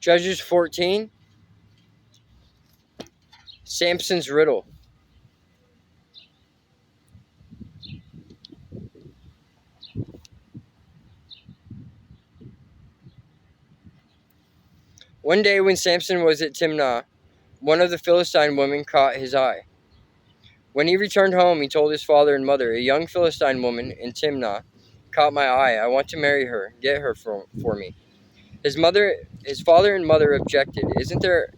Judges 14, Samson's Riddle. One day when Samson was at Timnah, one of the Philistine women caught his eye. When he returned home, he told his father and mother, "A young Philistine woman in Timnah caught my eye. I want to marry her. Get her for me." His father and mother objected. "Isn't there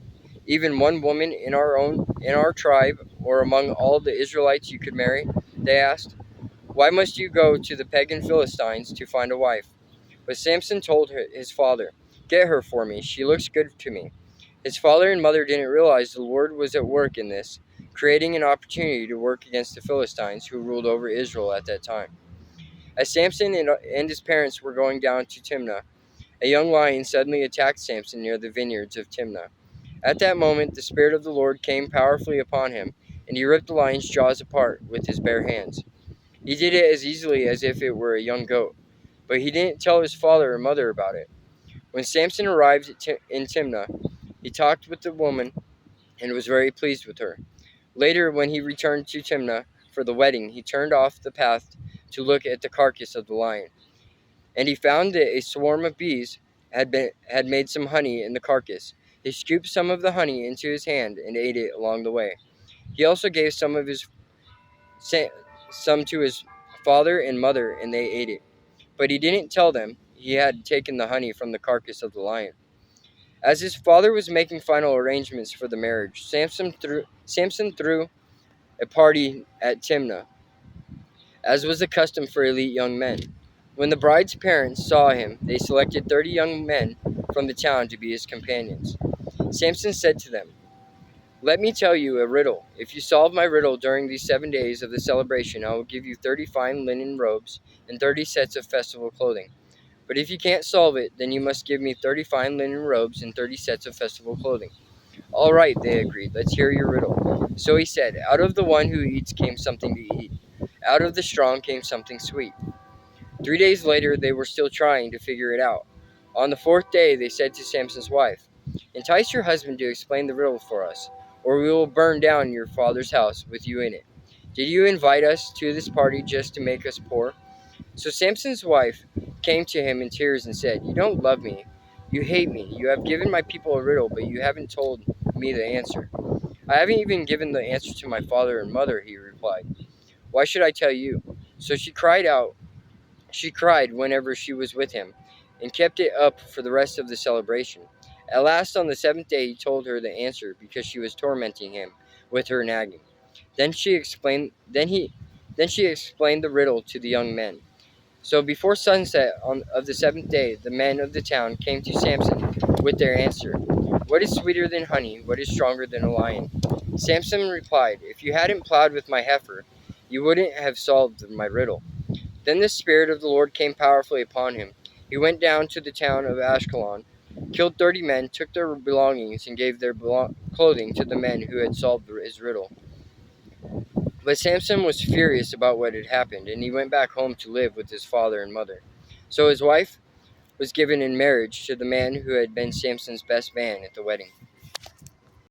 even one woman in our tribe or among all the Israelites you could marry?" they asked. "Why must you go to the pagan Philistines to find a wife?" But Samson told his father, "Get her for me. She looks good to me." His father and mother didn't realize the Lord was at work in this, creating an opportunity to work against the Philistines who ruled over Israel at that time. As Samson and his parents were going down to Timnah, a young lion suddenly attacked Samson near the vineyards of Timnah. At that moment, the Spirit of the Lord came powerfully upon him, and he ripped the lion's jaws apart with his bare hands. He did it as easily as if it were a young goat, but he didn't tell his father or mother about it. When Samson arrived in Timnah, he talked with the woman and was very pleased with her. Later, when he returned to Timnah for the wedding, he turned off the path to look at the carcass of the lion, and he found that a swarm of bees had made some honey in the carcass. He scooped some of the honey into his hand and ate it along the way. He also gave some to his father and mother, and they ate it. But he didn't tell them he had taken the honey from the carcass of the lion. As his father was making final arrangements for the marriage, Samson threw a party at Timnah, as was the custom for elite young men. When the bride's parents saw him, they selected 30 young men from the town to be his companions. Samson said to them, "Let me tell you a riddle. If you solve my riddle during these 7 days of the celebration, I will give you 30 fine linen robes and 30 sets of festival clothing. But if you can't solve it, then you must give me 30 fine linen robes and 30 sets of festival clothing." "All right," they agreed. "Let's hear your riddle." So he said, "Out of the one who eats came something to eat. Out of the strong came something sweet." 3 days later, they were still trying to figure it out. On the fourth day, they said to Samson's wife, "Entice your husband to explain the riddle for us, or we will burn down your father's house with you in it. Did you invite us to this party just to make us poor?" So Samson's wife came to him in tears and said, "You don't love me. You hate me. You have given my people a riddle, but you haven't told me the answer." "I haven't even given the answer to my father and mother," he replied. "Why should I tell you?" So she cried out. She cried whenever she was with him, and kept it up for the rest of the celebration. At last, on the seventh day, he told her the answer because she was tormenting him with her nagging. Then she explained. Then she explained the riddle to the young men. So before sunset of the seventh day, the men of the town came to Samson with their answer. "What is sweeter than honey? What is stronger than a lion?" Samson replied, "If you hadn't plowed with my heifer, you wouldn't have solved my riddle." Then the Spirit of the Lord came powerfully upon him. He went down to the town of Ashkelon, killed 30 men, took their belongings, and gave their clothing to the men who had solved his riddle. But Samson was furious about what had happened, and he went back home to live with his father and mother. So his wife was given in marriage to the man who had been Samson's best man at the wedding.